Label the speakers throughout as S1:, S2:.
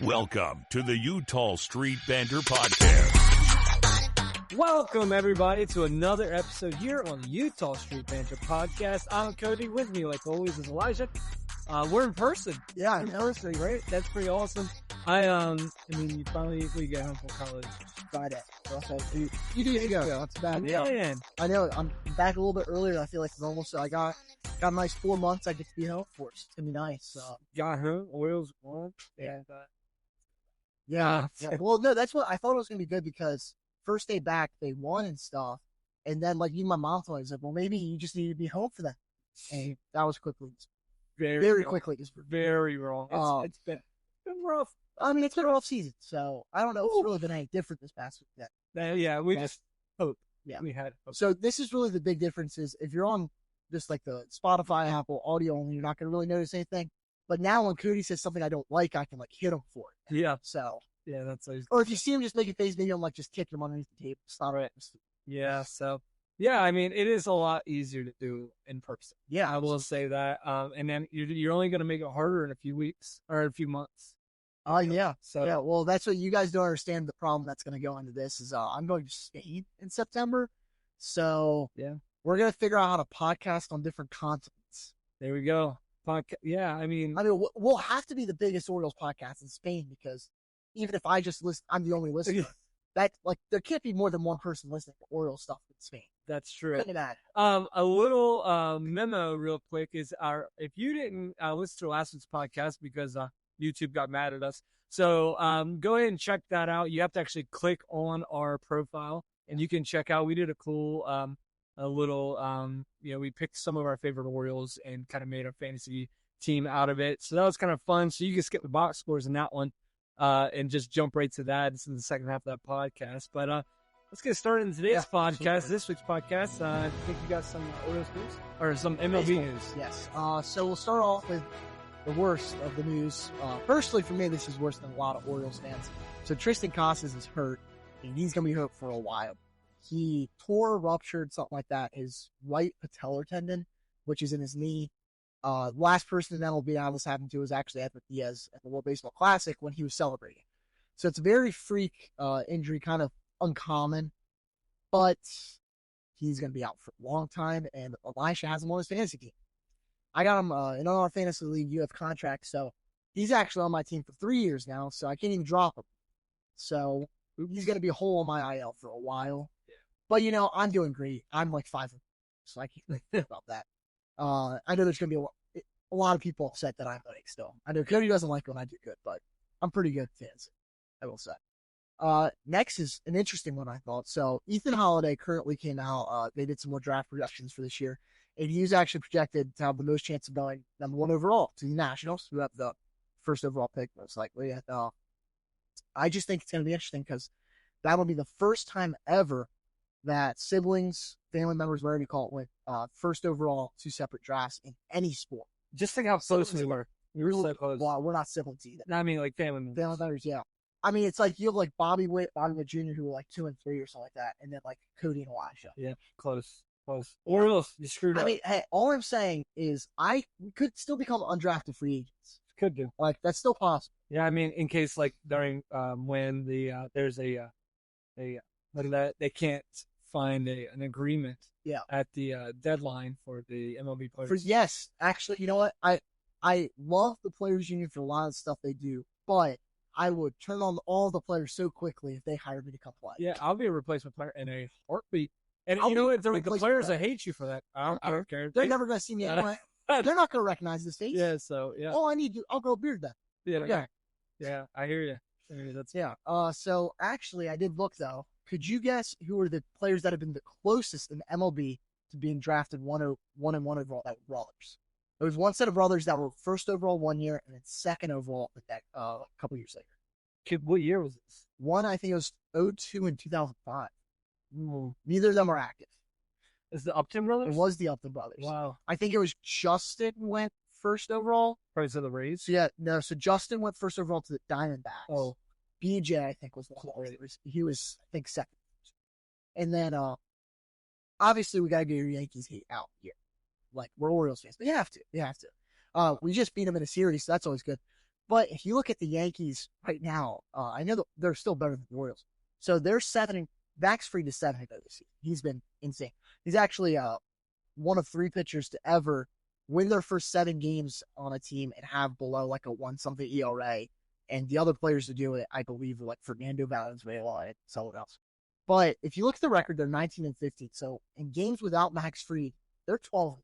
S1: Welcome to the Utah Street Banter Podcast.
S2: Welcome, everybody, to another episode here on the Utah Street Banter Podcast. I'm Cody. With me, like always, is Elijah. We're in person.
S3: Yeah,
S2: in person, right? That's pretty awesome. I mean, we get home from college
S3: Friday. You do go. That's bad.
S2: Yeah, man.
S3: I know. I'm back a little bit earlier. I feel like it's almost. I got a nice 4 months. I get to be home for. It's gonna be nice.
S2: Got home. Orioles won.
S3: Yeah.
S2: Yeah.
S3: Well, no, that's what I thought it was gonna be good because first day back they won and stuff, and then like even my mom told me, I was like, well, maybe you just need to be home for that. And that was quickly, very quickly.
S2: Very wrong. It's been rough.
S3: I mean, it's been a rough season, so I don't know if it's really been any different this past week yet.
S2: Yeah, we just hope.
S3: Yeah,
S2: we had hope.
S3: So this is really the big difference is if you're on just like the Spotify, Apple audio only, you're not going to really notice anything. But now when Cody says something I don't like, I can like hit him for it.
S2: Yeah.
S3: So.
S2: Yeah, that's always.
S3: Or if you see him just make a face, maybe I'm like just kicking him underneath the table. Stop it.
S2: Yeah. So. Yeah, I mean, it is a lot easier to do in person.
S3: Yeah,
S2: I will say that. And then you're only going to make it harder in a few weeks or a few months.
S3: Yeah.
S2: So
S3: yeah, well, that's what you guys don't understand. The problem that's going to go into this is I'm going to Spain in September. So
S2: yeah,
S3: we're going to figure out how to podcast on different continents.
S2: There we go. Yeah, I mean,
S3: we'll have to be the biggest Orioles podcast in Spain because even if I just listen, I'm the only listener. That like there can't be more than one person listening to Orioles stuff in Spain.
S2: That's true.
S3: That.
S2: A little memo real quick is if you didn't listen to last week's podcast because YouTube got mad at us. So go ahead and check that out. You have to actually click on our profile and you can check out. We did a cool we picked some of our favorite Orioles and kind of made a fantasy team out of it. So that was kind of fun. So you can skip the box scores in that one and just jump right to that. It's in the second half of that podcast. But let's get started in today's podcast. Absolutely. This week's podcast. I think you got some Orioles news or some MLB news.
S3: Yes. So we'll start off with the worst of the news. Personally, for me, this is worse than a lot of Orioles fans. So Tristan Casas is hurt, and he's going to be hurt for a while. He ruptured, something like that, his right patellar tendon, which is in his knee. Last person in MLB I was having to was actually Edwin Diaz at the World Baseball Classic when he was celebrating. So it's a very freak injury, kind of uncommon, but he's going to be out for a long time, and Elisha has him on his fantasy team. I got him in our fantasy league. You have contract, so he's actually on my team for 3 years now, so I can't even drop him. So he's going to be a hole on my IL for a while. Yeah. But, I'm doing great. I'm like 5, so I can't think about that. I know there's going to be a lot of people upset that I'm winning still. I know Cody doesn't like when I do good, but I'm pretty good at fantasy, I will say. Next is an interesting one, I thought. So Ethan Holiday currently came out. They did some more draft projections for this year. And he's actually projected to have the most chance of going number 1 overall to the Nationals, who have the first overall pick most likely. I just think it's going to be interesting because that'll be the first time ever that siblings, family members, whatever you call it, went first overall 2 separate drafts in any sport.
S2: Just think how close we were. We were so close.
S3: Well, we're not siblings either.
S2: No, I mean, like family members.
S3: Family members, yeah. I mean, it's like you have like Bobby Witt Jr., who were like 2 and 3 or something like that, and then like Cody and Elisha.
S2: Yeah, close. Orioles, you screwed up.
S3: I mean, hey, all I'm saying is we could still become undrafted free agents.
S2: Could do.
S3: Like, that's still possible.
S2: Yeah, I mean, in case, like, during, when there's they can't find an agreement at the deadline for the MLB players.
S3: Yes, actually, you know what? I love the Players Union for a lot of stuff they do, but I would turn on all the players so quickly if they hired me to come play.
S2: Yeah, I'll be a replacement player in a heartbeat. And you know what? The players that hate you for that, I don't care.
S3: They're never going to see me anyway. They're not going to recognize this face.
S2: Yeah, so, yeah.
S3: All I need, I'll grow a beard then.
S2: Yeah, I hear you.
S3: So, actually, I did look, though. Could you guess who are the players that have been the closest in MLB to being drafted 1 and 1 overall that were brothers? There was one set of brothers that were first overall 1 year and then second overall a couple years later.
S2: Kid, what year was this?
S3: One, I think it was 2002 and 2005. Neither of them are active.
S2: Is the Upton brothers?
S3: It was the Upton brothers.
S2: Wow.
S3: I think it was Justin went first overall.
S2: Probably to the Rays?
S3: So Justin went first overall to the Diamondbacks.
S2: Oh.
S3: BJ, I think, was one of the Rays. He was, I think, second. And then, obviously, we got to get your Yankees hate out here. Like, we're Orioles fans, but you have to. We just beat them in a series, so that's always good. But if you look at the Yankees right now, I know that they're still better than the Orioles. So they're Max Fried is 7 this season. He's been insane. He's actually one of 3 pitchers to ever win their first 7 games on a team and have below like a 1-something ERA. And the other players to do it, I believe, are like Fernando Valenzuela and someone else. But if you look at the record, they're 19-15. So in games without Max Fried, they're 12-15.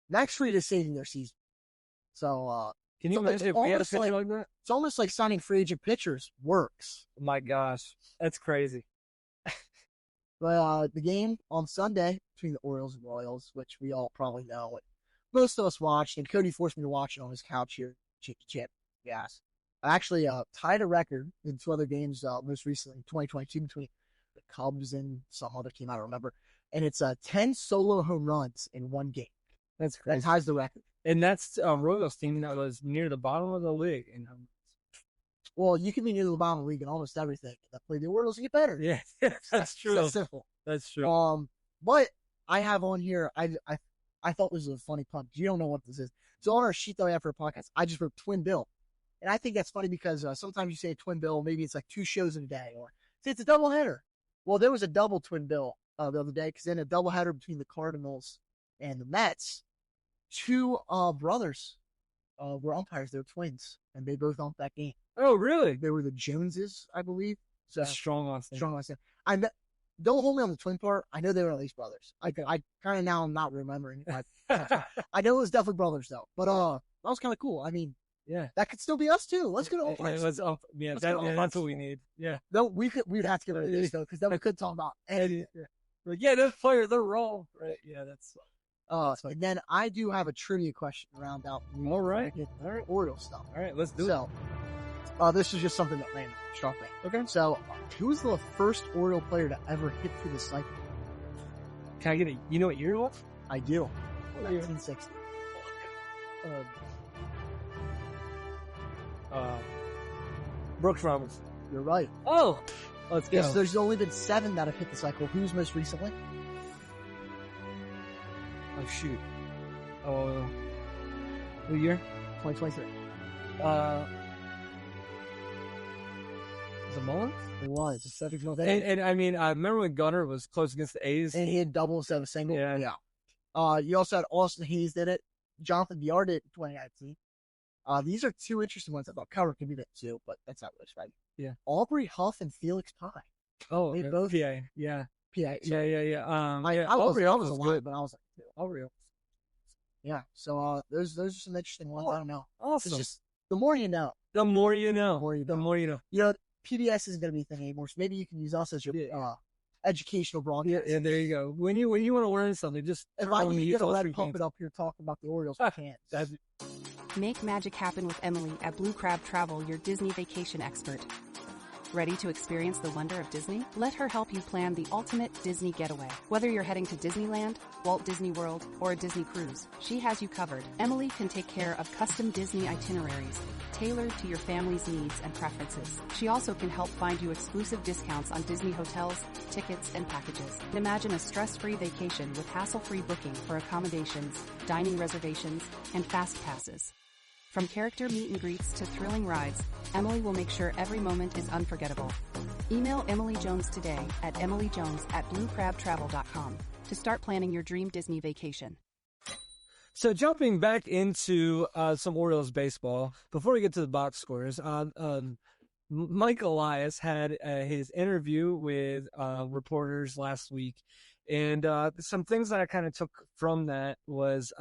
S3: Max Fried is saving their season. So
S2: can you imagine if we had a pitcher like that?
S3: It's almost like signing free agent pitchers works.
S2: Oh my gosh, that's crazy.
S3: But the game on Sunday between the Orioles and Royals, which we all probably know, and most of us watched, and Cody forced me to watch it on his couch here, Chicky Chip. Yes. I actually tied a record in 2 other games most recently, 2022, between the Cubs and some other team, I don't remember. And it's 10 solo home runs in 1 game.
S2: That's crazy.
S3: That ties the record.
S2: And that's Royals team that was near the bottom of the league.
S3: Well, you can be near the bottom of the league in almost everything. That play the Orioles to get better.
S2: Yeah, that's true.
S3: That's simple.
S2: That's true.
S3: But I have on here, I thought this was a funny pun. You don't know what this is. So on our sheet that we have for a podcast, I just wrote Twin Bill. And I think that's funny because sometimes you say Twin Bill, maybe it's like 2 shows in a day, or say it's a doubleheader. Well, there was a double Twin Bill the other day, because in a doubleheader between the Cardinals and the Mets, 2 brothers were umpires. They were twins, and they both umped that game.
S2: Oh, really?
S3: They were the Joneses, I believe. So
S2: strong on thing.
S3: Strong on thing. Don't hold me on the twin part. I know they were at least brothers. I kind of now I'm not remembering. I know it was definitely brothers though. But that was kind of cool. I mean,
S2: yeah,
S3: that could still be us too. Let's go to umpires.
S2: That's what we need. Yeah.
S3: No, we'd have to get rid of this though, because then we could talk about anything.
S2: Yeah, those players, they're raw. Right. Yeah, that's.
S3: And then I do have a trivia question to round out.
S2: All right.
S3: Orioles stuff.
S2: All right, let's do it.
S3: So, this is just something that ran struck me.
S2: Okay.
S3: So, who was the first Oriole player to ever hit through the cycle?
S2: Can I get it? You know what year it was?
S3: I do. 1960.
S2: Brooks Robinson.
S3: You're right.
S2: Oh, let's go.
S3: Yes, there's only been 7 that have hit the cycle. Who's most recently?
S2: Oh, shoot. Oh, what year?
S3: 2023.
S2: Was it Mullins?
S3: It was. It's such a
S2: and I mean, I remember when Gunnar was close against the A's.
S3: And he had double instead of single.
S2: Yeah.
S3: You also had Austin Hayes did it. Jonathan Villar did it in 2019. These are 2 interesting ones. I thought Cowher could be that too, but that's not really right.
S2: Yeah.
S3: Aubrey Huff and Felix Pye.
S2: Oh,
S3: they both.
S2: PA. Yeah.
S3: PA.
S2: Yeah.
S3: Aubrey Huff was good, but I was like,
S2: Aubrey.
S3: Yeah. So those are some interesting ones. I don't know.
S2: Awesome.
S3: It's just the more you know.
S2: The more you know.
S3: The more you know. You know, PBS isn't going to be a thing anymore, so maybe you can use us as your educational broadcast.
S2: Yeah, there you go. When you want to learn something, just
S3: if I can get let pump it up here talking about the Orioles, I can't.
S4: Make magic happen with Emily at Blue Crab Travel, your Disney vacation expert. Ready to experience the wonder of Disney? Let her help you plan the ultimate Disney getaway. Whether you're heading to Disneyland, Walt Disney World, or a Disney cruise, she has you covered. Emily can take care of custom Disney itineraries, tailored to your family's needs and preferences. She also can help find you exclusive discounts on Disney hotels, tickets, and packages. Imagine a stress-free vacation with hassle-free booking for accommodations, dining reservations, and fast passes. From character meet and greets to thrilling rides, Emily will make sure every moment is unforgettable. Email Emily Jones today at emilyjones@bluecrabtravel.com to start planning your dream Disney vacation.
S2: So jumping back into some Orioles baseball, before we get to the box scores, Mike Elias had his interview with reporters last week, and some things that I kind of took from that was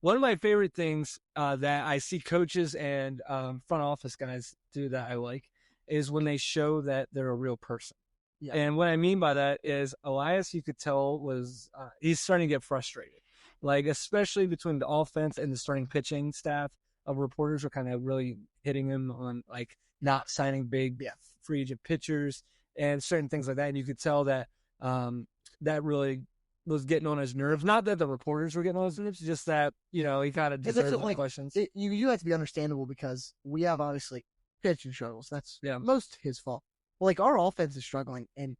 S2: one of my favorite things that I see coaches and front office guys do that I like is when they show that they're a real person. Yeah. And what I mean by that is Elias, you could tell, was he's starting to get frustrated. Like, especially between the offense and the starting pitching staff of reporters were kind of really hitting him on, like, not signing big free agent pitchers and certain things like that. And you could tell that that really was getting on his nerves. Not that the reporters were getting on his nerves, just that, you know, he kind of deserved the questions.
S3: You have to be understandable because we have obviously pitching struggles. That's most his fault. Well, like, our offense is struggling, and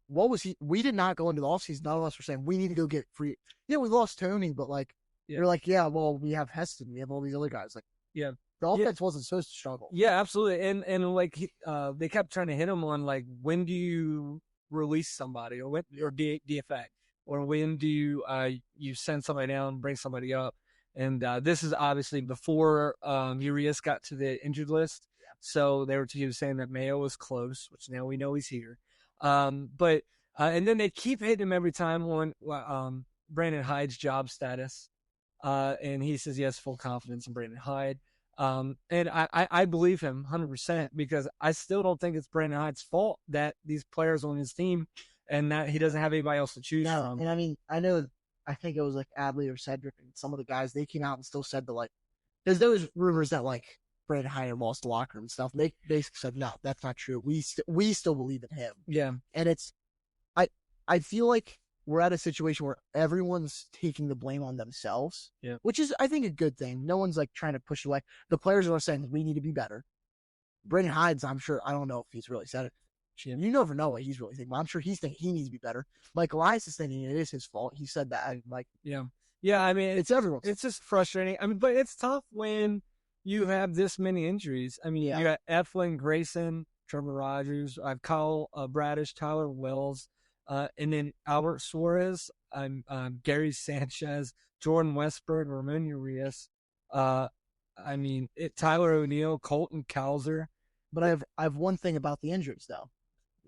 S3: we did not go into the offseason. None of us were saying we need to go get free. Yeah, we lost Tony, but like, you're like, well, we have Heston, we have all these other guys. Like, The offense wasn't supposed to struggle.
S2: Yeah, absolutely. And like they kept trying to hit him on like, when do you release somebody, or DFA, or when do you you send somebody down, bring somebody up. And this is obviously before Urias got to the injured list. Yeah. So he was saying that Mayo was close, which now we know he's here. But and then they keep hitting him every time on Brandon Hyde's job status. And he says he has full confidence in Brandon Hyde. And I believe him 100%, because I still don't think it's Brandon Hyde's fault that these players on his team and that he doesn't have anybody else to choose from.
S3: And I mean, I think it was like Adley or Cedric and some of the guys, they came out and still said that, like, there's those rumors that like Brandon Hyde lost the locker room and stuff. They basically said, no, that's not true. We still believe in him.
S2: Yeah.
S3: And I feel like we're at a situation where everyone's taking the blame on themselves, which is, I think, a good thing. No one's like trying to push away. The players are saying we need to be better. Brandon Hyde's, I'm sure, I don't know if he's really said it. You never know what he's really thinking, but I'm sure he's thinking he needs to be better. Mike Elias is thinking it is his fault. He said that. Like,
S2: yeah. I mean,
S3: it's everyone's.
S2: It's just frustrating. I mean, but it's tough when you have this many injuries. I mean, you got Eflin, Grayson, Trevor Rogers, I've Kyle Bradish, Tyler Wells. And then Albert Suarez, Gary Sanchez, Jordan Westburg, Ramon Urias. I mean, Tyler O'Neill, Colton Cowser.
S3: But I have one thing about the injuries, though,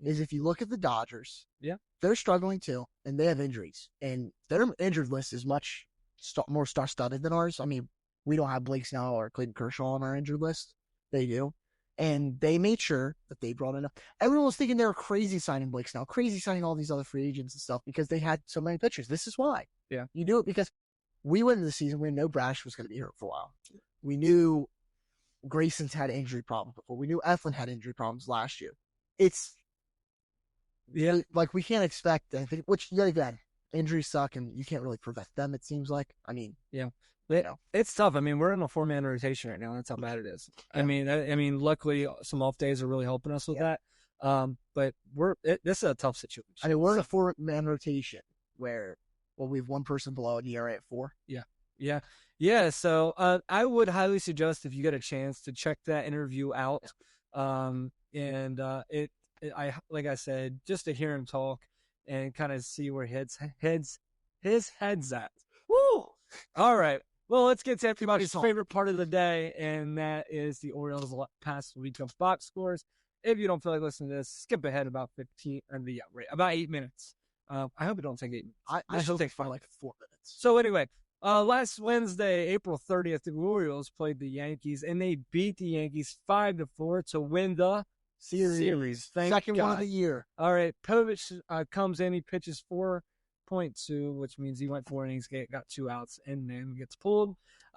S3: is if you look at the Dodgers, they're struggling too, and they have injuries. And their injured list is much more star-studded than ours. I mean, we don't have Blake Snell or Clayton Kershaw on our injured list. They do. And they made sure that they brought enough. Everyone was thinking they were crazy signing Blake Snell, crazy signing all these other free agents and stuff, because they had so many pitchers. This is why.
S2: Yeah.
S3: You do it because we went into the season, we knew Bradish was going to be hurt for a while. We knew Grayson's had injury problems before. We knew Eflin had injury problems last year. It's like we can't expect anything, which, again, injuries suck and you can't really prevent them, it seems like. I mean,
S2: it's tough. I mean, we're in a 4-man rotation right now. That's how bad it is. Yeah. I mean, luckily some off days are really helping us with that. But this is a tough situation.
S3: I mean, we're in a 4-man rotation where we have one person below an ERA at 4.
S2: Yeah. So I would highly suggest, if you get a chance, to check that interview out. I like I said, just to hear him talk and kind of see where his head's at. Woo! All right. Well, let's get to everybody's favorite part of the day, and that is the Orioles past week of box scores. If you don't feel like listening to this, skip ahead about 8 minutes. I hope it don't take 8 minutes.
S3: I hope it takes like 4 minutes.
S2: So anyway, last Wednesday, April 30th, the Orioles played the Yankees, and they beat the Yankees 5-4 to win the series.
S3: Second one of the year.
S2: All right. Povich comes in. He pitches 4.2, which means he went 4 innings, got 2 outs, and then gets pulled.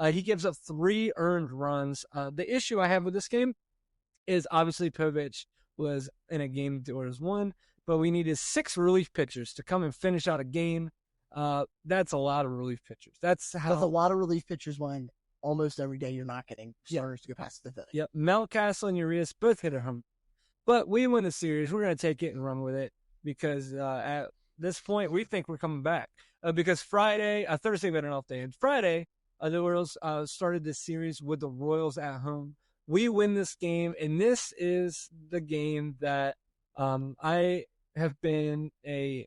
S2: He gives up 3 earned runs. The issue I have with this game is obviously Povich was in a game the Orioles won, but we needed 6 relief pitchers to come and finish out a game. That's a lot of relief pitchers. That's a
S3: lot of relief pitchers when almost every day you're not getting starters to go past the 5th inning.
S2: Yep. Mountcastle and Urias both hit a home. But we win the series. We're going to take it and run with it, because at this point, we think we're coming back. Because Thursday we had an off day, and Friday, the Orioles started this series with the Royals at home. We win this game, and this is the game that I have been a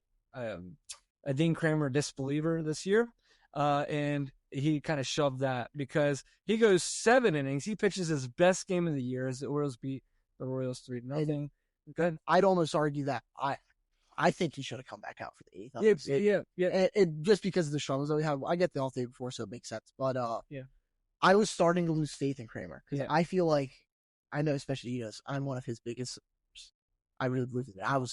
S2: Dean Kramer disbeliever this year, and he kind of shoved that, because he goes 7 innings. He pitches his best game of the year as the Orioles beat the Royals 3-0. Good.
S3: I'd almost argue that I think he should have come back out for the 8th.
S2: Yeah.
S3: And just because of the struggles that we have, I get the off day before, so it makes sense. But I was starting to lose faith in Kramer. I feel like, I know, especially he does, I'm one of his biggest supporters. I really believe in it.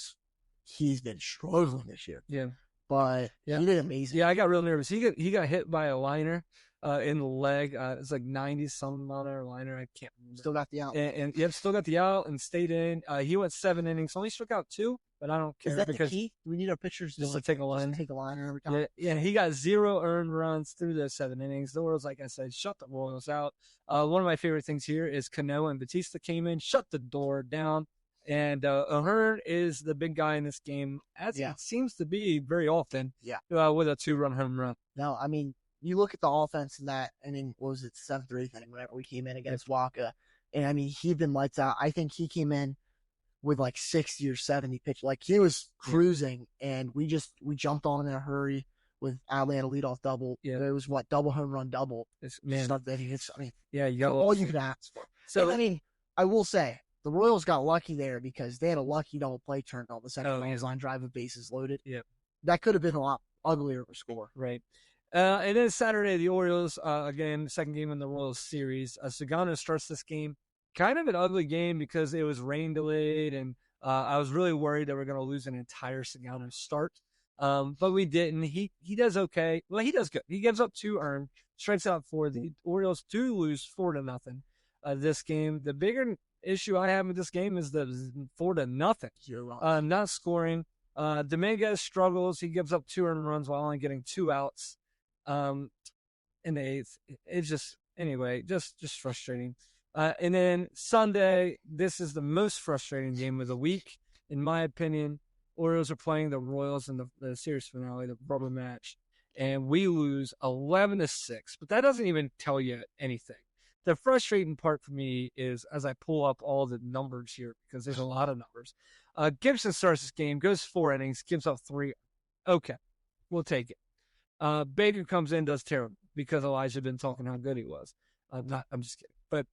S3: He's been struggling this year.
S2: Yeah.
S3: But he did amazing.
S2: Yeah, I got real nervous. He got hit by a liner in the leg. It's like 90-something mile-an-hour liner. I can't remember.
S3: Still got the out.
S2: And still got the out and stayed in. He went 7 innings. Only struck out 2, but I don't care.
S3: Is that the key? Do we need our pitchers
S2: to take a line?
S3: Take a liner every time?
S2: Yeah, he got 0 earned runs through those 7 innings. The Orioles, like I said, shut the Royals out. One of my favorite things here is Cano and Batista came in, shut the door down. And O'Hearn is the big guy in this game, as it seems to be very often, with a 2-run home run.
S3: No, I mean, you look at the offense in that inning, what was it, 7th or 8th inning, whenever we came in against Waka, and I mean, he'd been lights out. I think he came in with like 60 or 70 pitch. Like he was cruising, and we jumped on him in a hurry with Atlanta leadoff double.
S2: Yeah.
S3: It was double home run double.
S2: Man.
S3: Stuff that he hits. I mean,
S2: yeah,
S3: all you could ask for.
S2: So
S3: And, I mean, I will say the Royals got lucky there because they had a lucky double play turn on the second line drive with bases loaded.
S2: Yeah,
S3: that could have been a lot uglier of a score.
S2: Right. And then Saturday, the Orioles, again, second game in the Royals series. Sagano starts this game. Kind of an ugly game because it was rain delayed, and I was really worried that we're going to lose an entire Sagano start. But we didn't. He does okay. Well, he does good. He gives up 2 earned, strikes out 4. The Orioles do lose 4-0 this game. The bigger issue I have with this game is the 4-0. Not scoring. Dominguez struggles. He gives up 2 earned runs while only getting 2 outs. In the 8th. It's just frustrating. And then Sunday, this is the most frustrating game of the week, in my opinion. Orioles are playing the Royals in the series finale, the rubber match, and we lose 11-6. But that doesn't even tell you anything. The frustrating part for me is as I pull up all the numbers here, because there's a lot of numbers. Gibson starts this game, goes 4 innings, gives up 3. Okay, we'll take it. Baker comes in, does terrible because Elijah had been talking how good he was. I'm just kidding. But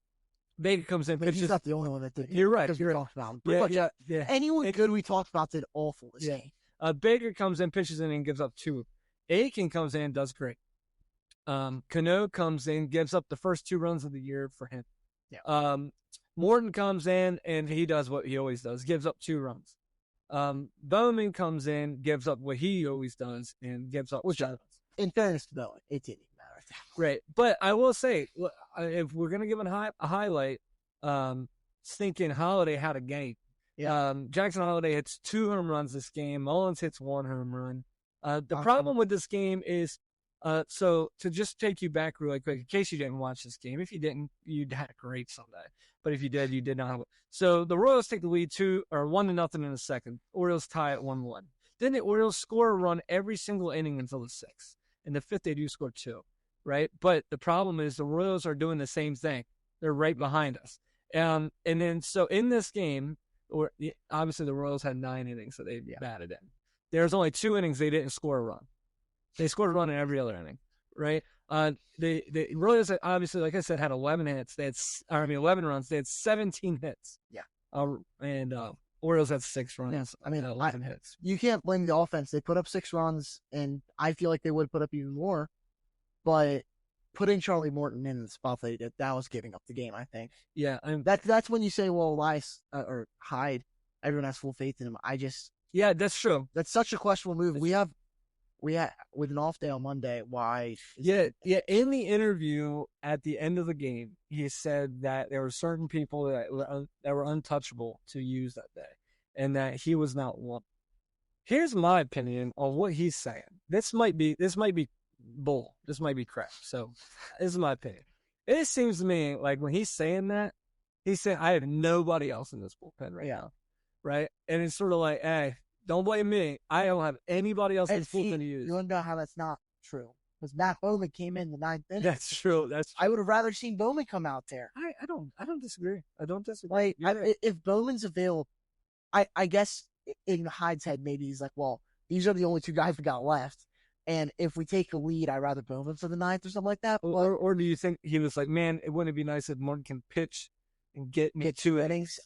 S2: Baker comes in, pitches.
S3: He's not the only one that did.
S2: You're right.
S3: Because we talked about him.
S2: Yeah.
S3: Anyone good we talked about did awful this game.
S2: Baker comes in, pitches in, and gives up 2. Aiken comes in, does great. Cano comes in, gives up the first 2 runs of the year for him.
S3: Yeah.
S2: Morton comes in, and he does what he always does, gives up 2 runs. Bowman comes in, gives up what he always does, and gives up.
S3: In fairness to Bowman, it didn't even matter.
S2: Right. But I will say, if we're going to give a highlight, Stinking Holiday had a game.
S3: Yeah.
S2: Jackson Holiday hits 2 home runs this game. Mullins hits 1 home run. The problem with this game is, so to just take you back really quick, in case you didn't watch this game, if you didn't, you'd had a great Sunday. But if you did, you did not have it. So the Royals take the lead 1-0 in the second. Orioles tie at 1-1. Then the Orioles score a run every single inning until the 6th. In the 5th, they do score 2. Right? But the problem is the Royals are doing the same thing. They're right behind us. And then, so in this game, obviously the Royals had 9 innings, so they batted in. There's only 2 innings they didn't score a run. They scored a run in every other inning, right? The Royals, obviously, like I said, had 11 hits. 11 runs. They had 17 hits.
S3: Yeah.
S2: And Orioles had 6 runs.
S3: Yes. I mean,
S2: 11 hits.
S3: You can't blame the offense. They put up 6 runs, and I feel like they would put up even more. But putting Charlie Morton in the spot they did, that was giving up the game, I think.
S2: Yeah.
S3: That's when you say, well, Elias or Hyde, everyone has full faith in him.
S2: Yeah, that's true.
S3: That's such a questionable move. We had with an off day on Monday. Why?
S2: Yeah. In the interview at the end of the game, he said that there were certain people that were untouchable to use that day, and that he was not one. Here's my opinion on what he's saying. This might be bull. This might be crap. So this is my opinion. It seems to me like when he's saying that, he's saying I have nobody else in this bullpen right now, right? And it's sort of like, hey, don't blame me. I don't have anybody else in this bullpen to use.
S3: You want to know how that's not true? Because Matt Bowman came in the 9th inning.
S2: That's true.
S3: I would have rather seen Bowman come out there.
S2: I don't disagree. I don't disagree.
S3: Like if Bowman's available, I guess in Hyde's head maybe he's like, well, these are the only 2 guys we got left. And if we take a lead, I'd rather Bowman for the 9th or something like that.
S2: Or do you think he was like, man, it wouldn't be nice if Morton can pitch and get 2 innings?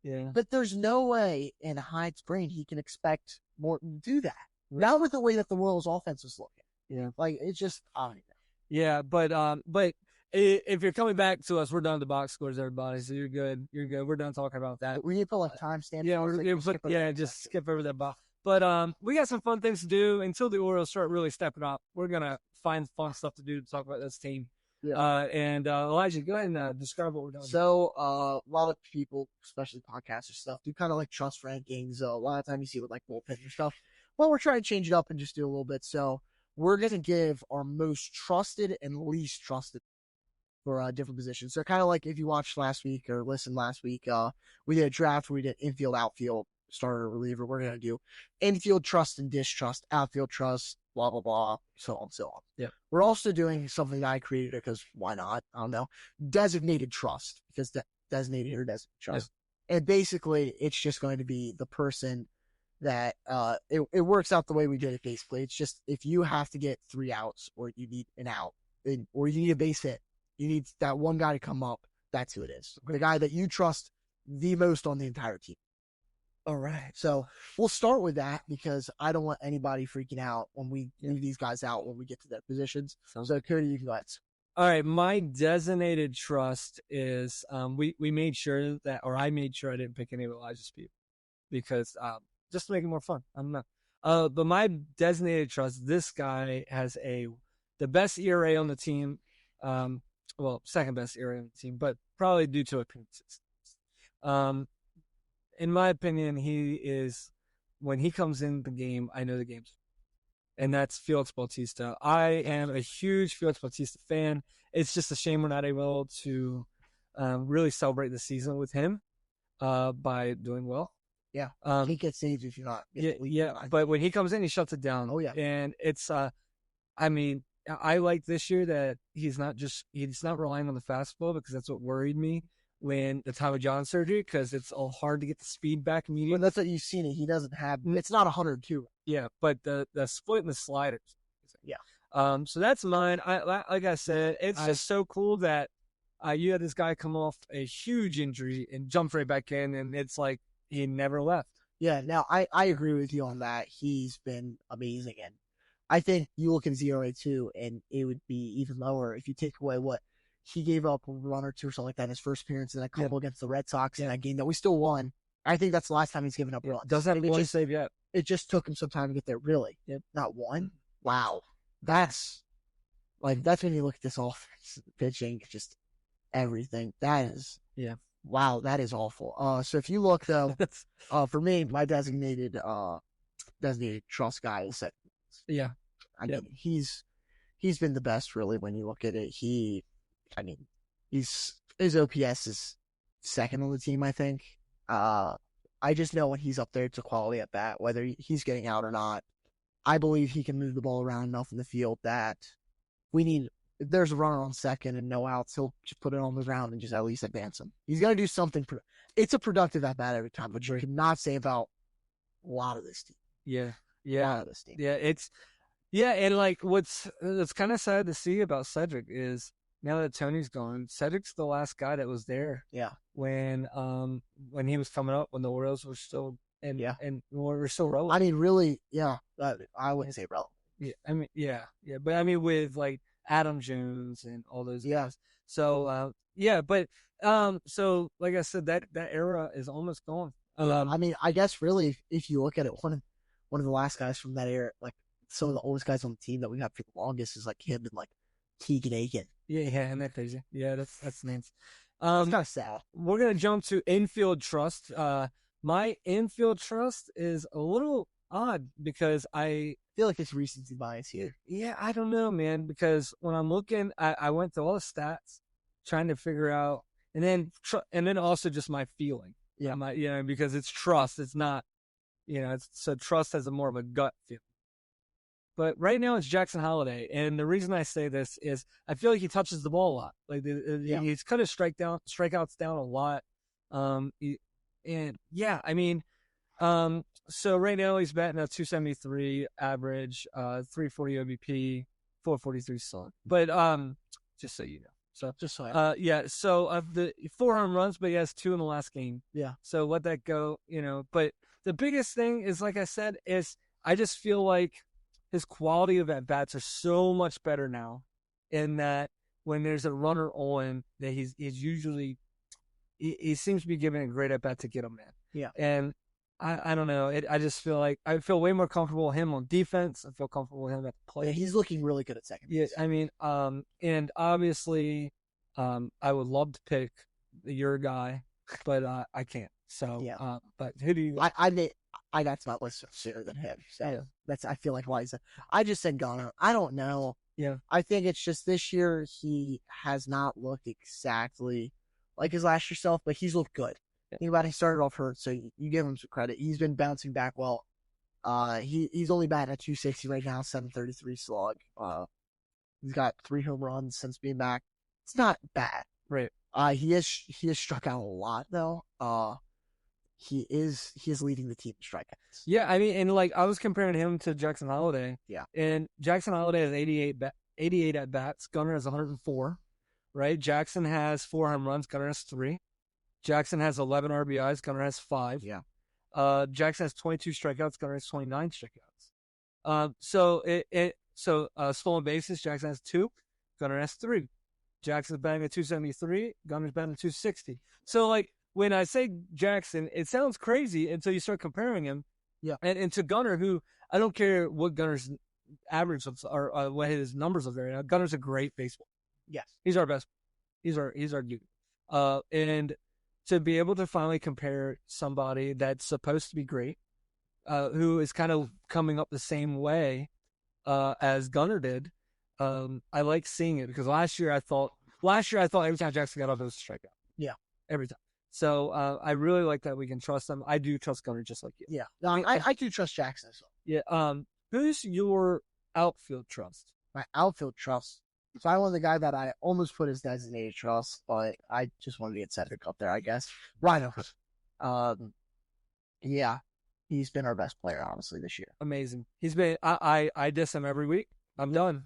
S2: Yeah.
S3: But there's no way in Hyde's brain he can expect Morton to do that. Not with the way that the Royals offense was looking.
S2: Yeah.
S3: Like, it's just, I don't know.
S2: Yeah, but if you're coming back to us, we're done with the box scores, everybody. So you're good. You're good. We're done talking about that.
S3: We need to put like timestamp.
S2: Yeah, just skip over that box. But we got some fun things to do until the Orioles start really stepping up. We're gonna find fun stuff to do to talk about this team.
S3: Yeah.
S2: Elijah, go ahead and describe what we're doing.
S3: So a lot of people, especially podcasters stuff, do kind of like trust rankings. A lot of time you see with like bullpen and stuff. Well, we're trying to change it up and just do a little bit. So we're gonna give our most trusted and least trusted for different positions. So kind of like if you watched last week or listened last week, we did a draft where we did infield, outfield, starter, reliever. We're going to do infield trust and distrust, outfield trust, blah, blah, blah, so on and so on.
S2: Yeah.
S3: We're also doing something that I created because why not? I don't know. Designated trust, because designated or designated trust. Yeah. And basically, it's just going to be the person that it works out the way we did it basically. It's just if you have to get 3 outs or you need an out or you need a base hit, you need that one guy to come up. That's who it is. The guy that you trust the most on the entire team.
S2: All right.
S3: So we'll start with that because I don't want anybody freaking out when we leave these guys out when we get to their positions. So Cody, you can go ahead.
S2: All right. My designated trust is we made sure that, or I made sure I didn't pick any of Elijah Speed because just to make it more fun. I don't know. But my designated trust, this guy has the best ERA on the team. Well, second best ERA on the team, but probably due to appearances. In my opinion, he is, when he comes in the game, I know the game's, and that's Felix Bautista. I am a huge Felix Bautista fan. It's just a shame we're not able to really celebrate the season with him by doing well.
S3: Yeah. He gets saves if you're not.
S2: Yeah. But when he comes in, he shuts it down.
S3: Oh, yeah.
S2: And it's, I mean, I like this year that he's not relying on the fastball because that's what worried me when the Tommy John surgery, because it's all hard to get the speed back immediately.
S3: Well, that's what you've seen it. He doesn't have, it's not 102.
S2: Yeah, but the split and the sliders.
S3: Yeah.
S2: So that's mine. Like I said, it's just so cool that you had this guy come off a huge injury and jump right back in, and it's like he never left.
S3: Yeah, now I agree with you on that. He's been amazing, and I think you look at his ERA too, and it would be even lower if you take away what he gave up a run or two or something like that in his first appearance and a couple against the Red Sox in that game that we still won. I think that's the last time he's given up runs.
S2: Doesn't have one save yet.
S3: It just took him some time to get there. Really, not one. Wow, that's when you look at this offense, pitching, just everything. That is wow, that is awful. So if you look though, for me, my designated trust guy is that.
S2: Yeah.
S3: I mean, he's been the best really when you look at it. His OPS is second on the team, I think. I just know when he's up there, it's a quality at bat, whether he's getting out or not. I believe he can move the ball around enough in the field that if there's a runner on second and no outs, he'll just put it on the ground and just at least advance him. He's going to do something. It's a productive at bat every time, but you cannot say about a lot of this team.
S2: Yeah.
S3: Yeah,
S2: and like what's kind of sad to see about Cedric is now that Tony's gone, Cedric's the last guy that was there.
S3: Yeah.
S2: When he was coming up, when the Orioles were still and we're still relevant.
S3: I mean, really, I wouldn't say relevant.
S2: Yeah, I mean, but I mean with like Adam Jones and all those guys. So so like I said, that era is almost gone.
S3: I mean, I guess really, if you look at it, one of the last guys from that era, like some of the oldest guys on the team that we got for the longest is like him and like Keegan Aiken.
S2: Yeah, and that crazy. Yeah, that's names.
S3: It's kind of sad.
S2: We're gonna jump to infield trust. My infield trust is a little odd because I
S3: feel like it's recency bias here.
S2: Yeah, I don't know, man. Because when I'm looking, I went through all the stats, trying to figure out, and then also just my feeling. Yeah, because it's trust. It's not, so trust has more of a gut feeling. But right now it's Jackson Holliday, and the reason I say this is I feel like he touches the ball a lot. Like he's cut his strikeouts down a lot. So right now he's batting a 273 average, 340 OBP, 443 slug. But just so you know. So So of the 4 home runs, but he has 2 in the last game.
S3: Yeah.
S2: So let that go, But the biggest thing is, like I said, is I just feel like his quality of at bats are so much better now, in that when there's a runner on, that he's usually he seems to be giving a great at bat to get him in.
S3: Yeah.
S2: And I don't know. I just feel like I feel way more comfortable with him on defense. I feel comfortable with him at the plate.
S3: Yeah, he's looking really good at second base.
S2: Yeah, I mean, and obviously, I would love to pick your guy, but I can't. So, but who do you?
S3: I got my list sooner than him. So that's, I feel like, why is that? I just said Ghana. I don't know.
S2: Yeah.
S3: I think it's just this year he has not looked exactly like his last year self, but he's looked good. Think about it, he started off hurt, so you give him some credit. He's been bouncing back well. He's only batting at 260 right now, 733 slug. He's got 3 home runs since being back. It's not bad.
S2: Right.
S3: He has struck out a lot though. He is leading the team in strikeouts.
S2: Yeah, I mean, and like I was comparing him to Jackson Holiday.
S3: Yeah.
S2: And Jackson Holiday has 88 at bats. Gunnar has 104. Right. Jackson has 4 home runs. Gunnar has 3. Jackson has 11 RBIs. Gunnar has 5.
S3: Yeah.
S2: Jackson has 22 strikeouts. Gunnar has 29 strikeouts. So stolen bases. Jackson has 2. Gunnar has 3. Jackson's batting at 273. Gunner's batting at 260. So like when I say Jackson, it sounds crazy until you start comparing him.
S3: Yeah.
S2: And to Gunnar, who I don't care what Gunner's average of, or what his numbers are right now. Gunner's a great baseball.
S3: Yes.
S2: He's our best. He's our dude. And to be able to finally compare somebody that's supposed to be great, who is kind of coming up the same way as Gunnar did, I like seeing it because last year I thought every time Jackson got off it was a strikeout.
S3: Yeah.
S2: Every time. So I really like that we can trust him. I do trust Gunnar just like you.
S3: Yeah. No, I do trust Jackson as well.
S2: Yeah. Who's your outfield trust?
S3: My outfield trust. So I wanted the guy that I almost put as designated trust, but I just wanted to get Cedric up there, I guess. Rhino. Yeah. He's been our best player, honestly, this year.
S2: Amazing. He's been I diss him every week. I'm done.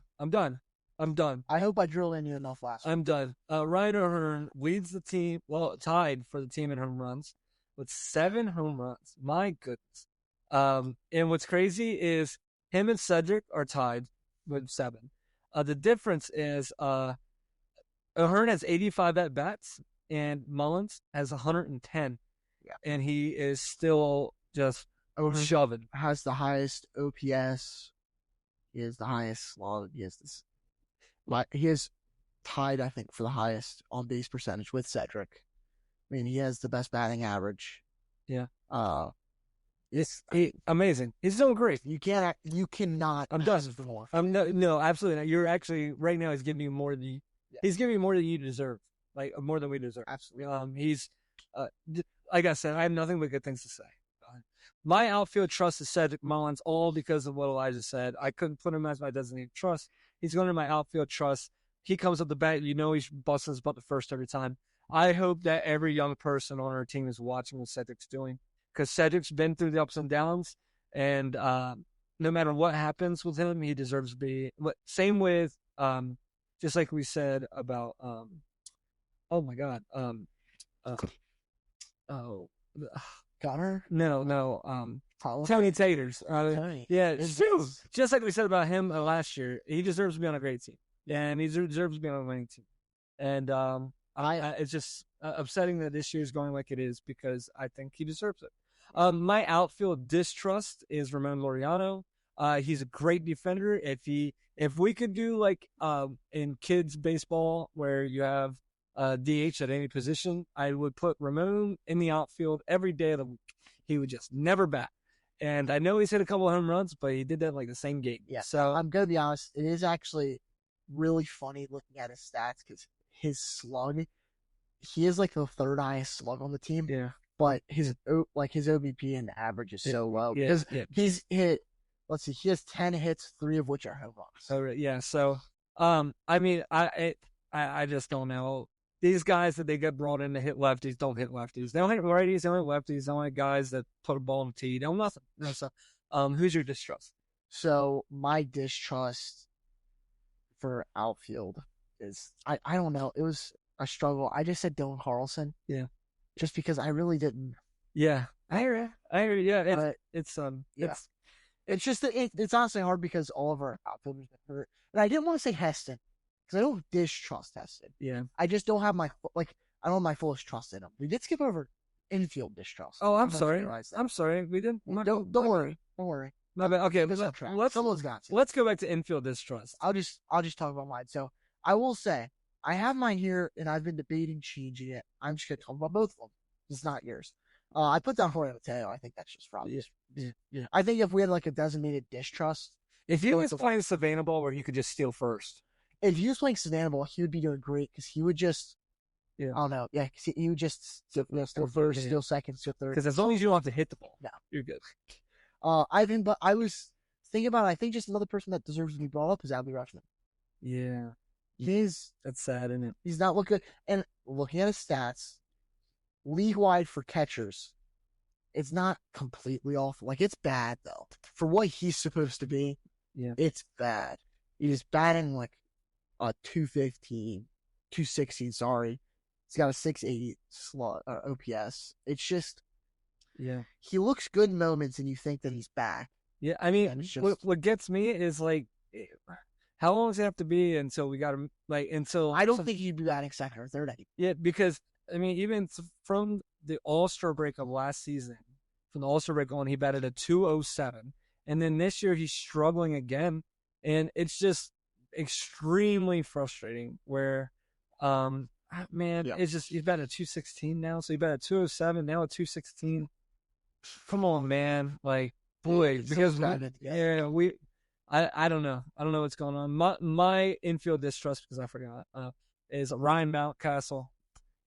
S3: I hope I drilled in you enough last week.
S2: I'm done. Ryan O'Hearn leads the team, tied for the team in home runs with 7 home runs. My goodness. And what's crazy is him and Cedric are tied with 7. The difference is O'Hearn has 85 at-bats and Mullins has 110.
S3: Yeah.
S2: And he is still just
S3: O'Hearn
S2: shoving.
S3: has the highest OPS. He has the highest slog. He is tied, I think, for the highest on base percentage with Cedric. I mean, he has the best batting average.
S2: Yeah.
S3: It's
S2: amazing. He's so great.
S3: You cannot.
S2: I'm done.
S3: For more.
S2: No, absolutely not. You're actually right now. He's giving you more than he's giving you more than you deserve, like more than we deserve.
S3: Absolutely.
S2: He's like I said, I have nothing but good things to say. My outfield trust is Cedric Mullins, all because of what Elijah said. I couldn't put him as my designated trust. He's going to my outfield trust. He comes up the bat, he's busting his butt the first every time. I hope that every young person on our team is watching what Cedric's doing, because Cedric's been through the ups and downs, and no matter what happens with him, he deserves to be. Same with, just like we said about,
S3: Gunnar?
S2: No.
S3: Holland?
S2: Tony Taters.
S3: Tony.
S2: Yeah, just like we said about him last year, he deserves to be on a great team, and he deserves to be on a winning team. And it's just upsetting that this year is going like it is because I think he deserves it. My outfield distrust is Ramon Laureano. He's a great defender. If we could do like in kids baseball where you have DH at any position, I would put Ramon in the outfield every day of the week. He would just never bat. And I know he's hit a couple of home runs, but he did that in like the same game.
S3: Yeah.
S2: So
S3: I'm going to be honest. It is actually really funny looking at his stats because his slug, he is like the 3rd highest slug on the team.
S2: Yeah.
S3: But his OBP and average is so low because he's hit. Let's see, he has 10 hits, 3 of which are home runs.
S2: So yeah. So I mean, I just don't know. These guys that they get brought in to hit lefties don't hit lefties. They don't hit righties. They don't hit lefties. They don't hit guys that put a ball in the tee. They don't nothing. So, who's your distrust?
S3: So my distrust for outfield is I don't know. It was a struggle. I just said Dylan Carlson.
S2: Yeah.
S3: Just because I really didn't.
S2: Yeah. I hear you. Yeah. It's
S3: just it's honestly hard because all of our outfielders have been hurt. And I didn't want to say Heston because I don't distrust Heston.
S2: Yeah.
S3: I just don't have I don't have my fullest trust in him. We did skip over infield distrust.
S2: Oh, I'm sorry. I'm sorry. We didn't.
S3: Don't worry. Don't worry.
S2: My bad. Okay,
S3: Someone's got to.
S2: Let's go back to infield distrust.
S3: I'll just talk about mine. So I will say I have mine here, and I've been debating changing it. I'm just gonna talk about both of them. It's not yours. I put down Jorge Mateo. I think that's just probably. Yeah. I think if we had like a designated distrust,
S2: if he was playing Savannah ball where he could just steal first.
S3: If he was playing Savannah ball, he would be doing great because he would just
S2: Yeah.
S3: I don't know. Yeah, 'cause you just still first,
S2: Yeah.
S3: still second, still third.
S2: Because as long as you don't have to hit the ball,
S3: No.
S2: you're good.
S3: Ivan, but I was thinking about. I think just another person that deserves to be brought up is Adley Rutschman.
S2: Yeah.
S3: That's
S2: sad, isn't it?
S3: He's not looking good. And looking at his stats, league wide for catchers, it's not completely awful. Like, it's bad though for what he's supposed to be.
S2: Yeah.
S3: It's bad. He's batting like a 215, 216. Sorry, he's got a 680 slot OPS. It's just he looks good in moments, and you think that he's back.
S2: Yeah, I mean, what gets me is like, how long does it have to be until we got him? Like, until
S3: I don't think he'd be batting second or third anymore.
S2: Yeah, because I mean, even from the All-Star break of last season, from the All-Star break on, he batted a 207, and then this year he's struggling again, and it's just extremely frustrating. Where, it's just he's batted a 216 now, so he batted a 207 now a 216. Come on, man, like boy, because I don't know. I don't know what's going on. My infield distrust, because I forgot, is Ryan Mountcastle.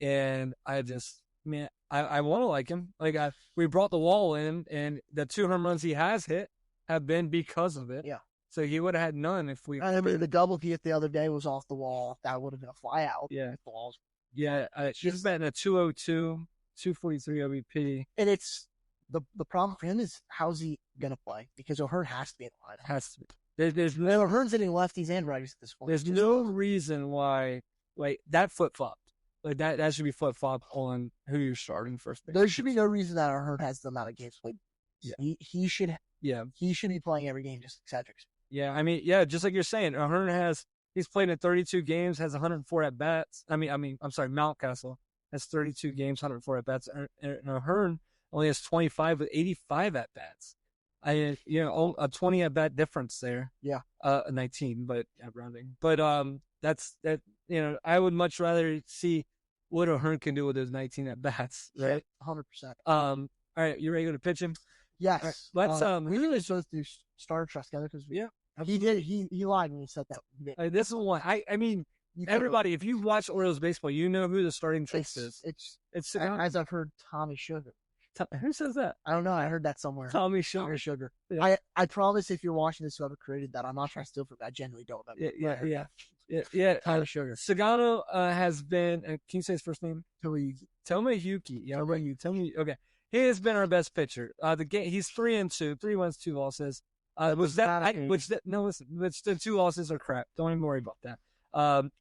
S2: And I just, man, I want to like him. Like, we brought the wall in, and the 2 home runs he has hit have been because of it.
S3: Yeah.
S2: So he would have had none if we.
S3: I mean, the double he hit the other day was off the wall. That would have been a fly out.
S2: Yeah.
S3: The walls.
S2: Yeah. He's batting a 202, 243 OBP.
S3: And it's. The problem for him is how's he gonna play, because O'Hearn has to be in the lineup.
S2: Has to be. There's no
S3: O'Hearn's hitting lefties and righties at this point.
S2: There's no reason why, like, that flip flopped. Like, that should be flip flop on who you're starting first.
S3: There should be no reason that O'Hearn has the amount of games played.
S2: Yeah.
S3: He should.
S2: Yeah. He
S3: should be playing every game, just like Cedric's.
S2: Yeah. I mean, yeah, just like you're saying, O'Hearn he's played in 32 games, has 104 at bats. I'm sorry, Mountcastle has 32 games, 104 at bats, and O'Hearn only has 25 with 85 at bats. A 20 at bat difference there.
S3: Yeah.
S2: 19, but rounding. But that's that. I would much rather see what O'Hearn can do with those 19 at bats. Right.
S3: 100%.
S2: All right, you ready to pitch him?
S3: Yes.
S2: Right, let's
S3: we really supposed to do starter trust together, because he did. He lied when he said that.
S2: This is one. I mean, everybody, if you watch Orioles baseball, you know who the starting trust is.
S3: It's as I've heard, Tommy Sugar.
S2: Who says that?
S3: I don't know. I heard that somewhere.
S2: Tommy Sugar.
S3: Yeah. I promise, if you're watching this, whoever created that, I'm not trying to steal from. I genuinely don't remember.
S2: Yeah.
S3: Tommy Sugar.
S2: Sagano has been. Can you say his first name?
S3: Tomoyuki.
S2: Yeah. Okay. He has been our best pitcher. The game. He's 3-2, 3 wins, 2 losses. Which the 2 losses are crap. Don't even worry about that.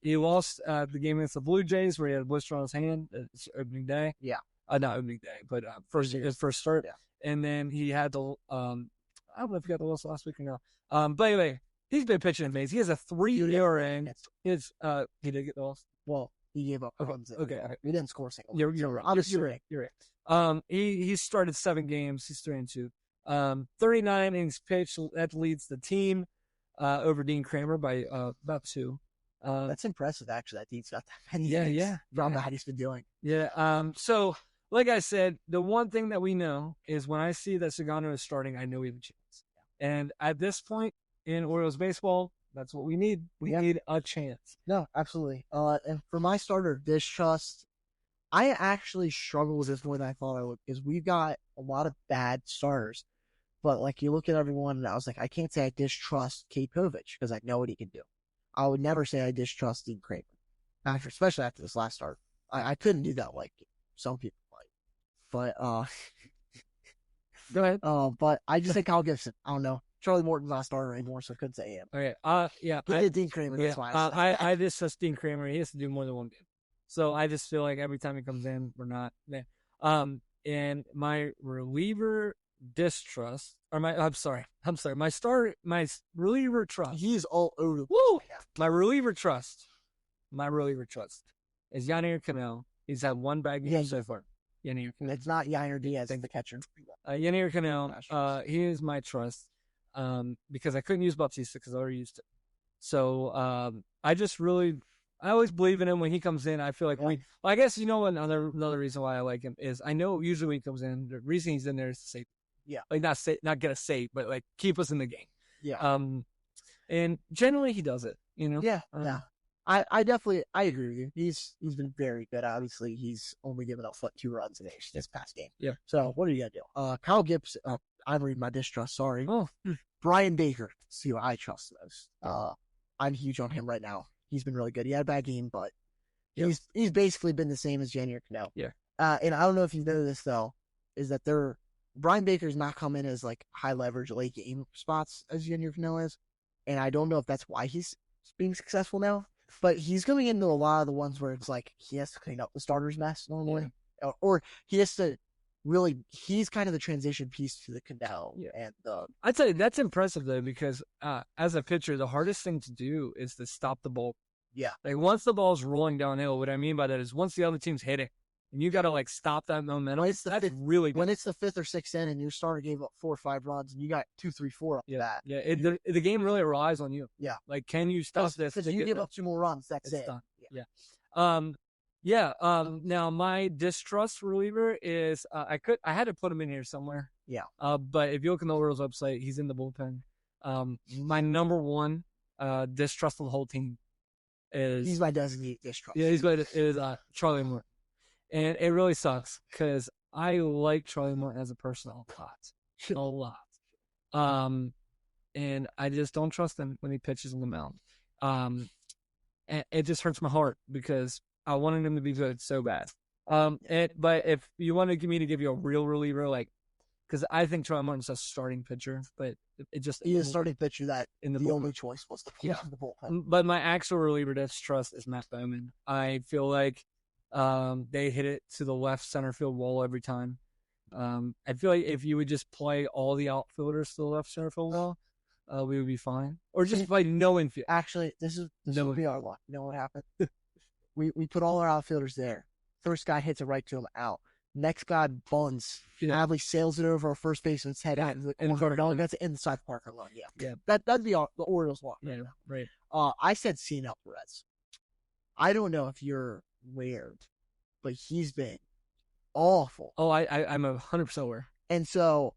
S2: He lost the game against the Blue Jays, where he had a blister on his hand. It's opening day.
S3: Yeah.
S2: Not opening day, but his first start. Yeah. And then he had the I don't know if he got the loss last week or not. But anyway, he's been pitching amazing. He has a 3 ERA. He did get the loss.
S3: Well, he gave up runs.
S2: Okay.
S3: He didn't score a single.
S2: You're right. You're right. He started 7 games. He's 3-2. 39 innings pitched. That leads the team over Dean Kramer by about 2.
S3: That's impressive, actually. That Dean's got that many.
S2: Yeah.
S3: Around that he's been doing.
S2: Yeah. So, like I said, the one thing that we know is when I see that Sagano is starting, I know we have a chance. And at this point in Orioles baseball, that's what we need. We need a chance.
S3: No, absolutely. And for my starter, distrust, I actually struggle with this more than I thought I would, because we've got a lot of bad starters. But, like, you look at everyone, and I was like, I can't say I distrust Kate Povich, because I know what he can do. I would never say I distrust Dean Kramer, especially after this last start. I couldn't do that like some people might. But
S2: go ahead.
S3: But I just think Kyle Gibson. I don't know. Charlie Morton's not a starter anymore, so I couldn't say him.
S2: Okay. Yeah.
S3: Dean Kramer. That's why.
S2: I distrust Dean Kramer. He has to do more than one game. So I just feel like every time he comes in, we're not there. And my reliever distrust, or my reliever trust.
S3: He's all over the
S2: Woo! My reliever trust is Yanier Cano. He's had 1 bad game so far. Yanier.
S3: It's not Yainer Diaz, the catcher.
S2: Yanier Cano, he is my trust, because I couldn't use Bautista because I already used it. So I always believe in him when he comes in. I feel like I guess another reason why I like him is I know usually when he comes in, the reason he's in there is to save.
S3: Yeah.
S2: Like not get a save, but like keep us in the game.
S3: Yeah.
S2: And generally he does it,
S3: Yeah. I agree with you. He's been very good. Obviously, he's only given up 2 runs in this past game.
S2: Yeah.
S3: So what are you gonna do? Kyle Gibbs. I'm reading my distrust. Sorry.
S2: Oh,
S3: Brian Baker. See who I trust the most. I'm huge on him right now. He's been really good. He had a bad game, but he's basically been the same as Janier Cano.
S2: Yeah.
S3: And I don't know if you know this though, is that Brian Baker's not come in as like high leverage late game spots as Janier Cano is, and I don't know if that's why he's being successful now. But he's going into a lot of the ones where it's like he has to clean up the starter's mess normally, or he has to really. He's kind of the transition piece to the Cano.
S2: Yeah.
S3: And
S2: I'd say that's impressive though, because as a pitcher, the hardest thing to do is to stop the ball.
S3: Yeah.
S2: Like once the ball's rolling downhill, what I mean by that is once the other team's hitting, and you got to like stop that momentum. That's really
S3: when it's the 5th or 6th inning and your starter gave up 4 or 5 runs and you got 2, 3, 4 up that.
S2: Yeah, the game really relies on you.
S3: Yeah.
S2: Like, can you stop this?
S3: Because you give up 2 more runs, that's
S2: it's
S3: it.
S2: done. Yeah. Now my distrust reliever is I had to put him in here somewhere.
S3: Yeah.
S2: But if you look on the Orioles website, he's in the bullpen. My number one distrust of the whole team is
S3: he's my designated distrust.
S2: Yeah, is Charlie Morton. And it really sucks because I like Charlie Morton as a person a lot. And I just don't trust him when he pitches on the mound. And it just hurts my heart because I wanted him to be good so bad. But if you wanted me to give you a real reliever, like, because I think Charlie Morton's a starting pitcher, but he's
S3: a starting pitcher that
S2: in
S3: the only choice was the bullpen.
S2: But my actual reliever distrust is Matt Bowman. I feel like they hit it to the left center field wall every time. I feel like if you would just play all the outfielders to the left center field wall, we would be fine. Or just play no infield.
S3: Actually, this would be our luck. You know what happened? we put all our outfielders there. First guy hits it right to him, out. Next guy bunts. Adley sails it over our first baseman's head out into the corner. That's inside Parker alone. Yeah. That'd be the Orioles' luck.
S2: Yeah, right.
S3: I said Cianel Perez. I don't know if you're aware, but he's been awful.
S2: Oh, I'm 100% aware.
S3: And so,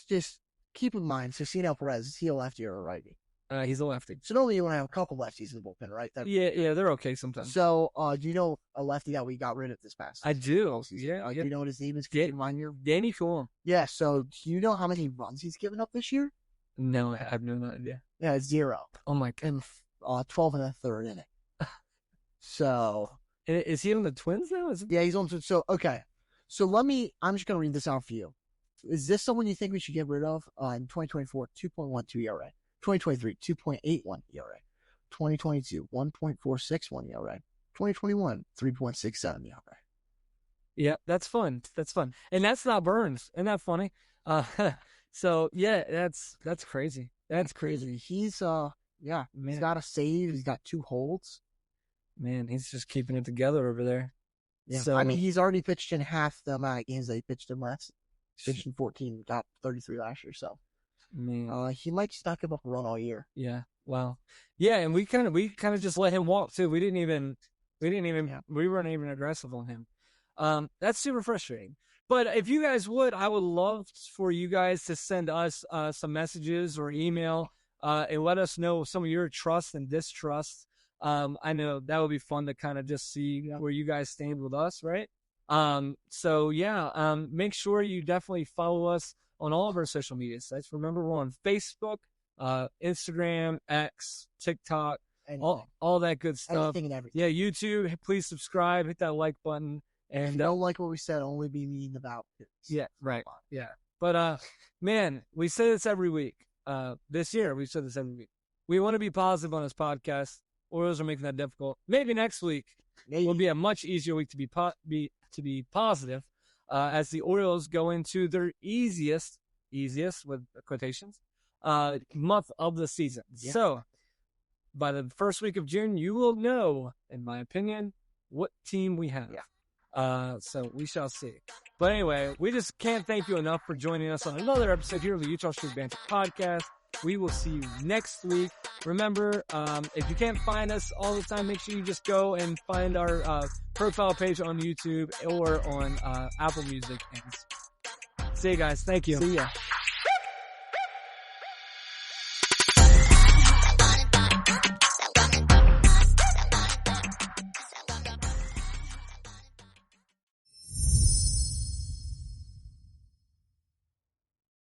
S3: just keep in mind, so Cianel Perez, is he a lefty or a righty?
S2: He's a lefty.
S3: So normally you want to have a couple lefties in the bullpen, right?
S2: Yeah, they're okay sometimes.
S3: So, do you know a lefty that we got rid of this past
S2: I do.
S3: season? Do you know what his name is?
S2: Danny Coulomb.
S3: Yeah, so do you know how many runs he's given up this year?
S2: No, I have no idea.
S3: Yeah, 0.
S2: Oh my God.
S3: In 12 and a third inning. So.
S2: Is he on the Twins now?
S3: Yeah, he's on. So, okay. So I'm just going to read this out for you. Is this someone you think we should get rid of? In 2024, 2.12 ERA. 2023, 2.81 ERA. 2022, 1.461 ERA. 2021, 3.67 ERA.
S2: Yeah, that's fun. And that's not Burns. Isn't that funny? So yeah, that's crazy. That's crazy.
S3: He's he's got a save. He's got 2 holds.
S2: Man, he's just keeping it together over there.
S3: Yeah,
S2: so,
S3: I mean, he's already pitched in half the amount of games that he pitched in last. Pitched in 14, got 33 last year. So,
S2: man,
S3: he might just not give up a run all year.
S2: Yeah, wow. Yeah, and we kind of just let him walk too. We weren't even aggressive on him. That's super frustrating. But if you guys would, I would love for you guys to send us some messages or email and let us know some of your trust and distrust. I know that would be fun to kind of just see where you guys stand with us, right? So yeah, make sure you definitely follow us on all of our social media sites. Remember, we're on Facebook, Instagram, X, TikTok, all that good stuff.
S3: Anything and everything.
S2: Yeah, YouTube. Please subscribe, hit that like button. And
S3: if you don't like what we said, only be mean about it.
S2: Yeah, right. Yeah. But man, we say this every week. This year we said this every week. We want to be positive on this podcast. Orioles are making that difficult. Maybe next week will be a much easier week to be positive, as the Orioles go into their easiest with quotations, month of the season. Yeah. So by the first week of June, you will know, in my opinion, what team we have. Yeah. So we shall see. But anyway, we just can't thank you enough for joining us on another episode here of the Utah Street Banter Podcast. We will see you next week. Remember, if you can't find us all the time, make sure you just go and find our profile page on YouTube or on Apple Music. And see you guys. Thank you.
S3: See ya.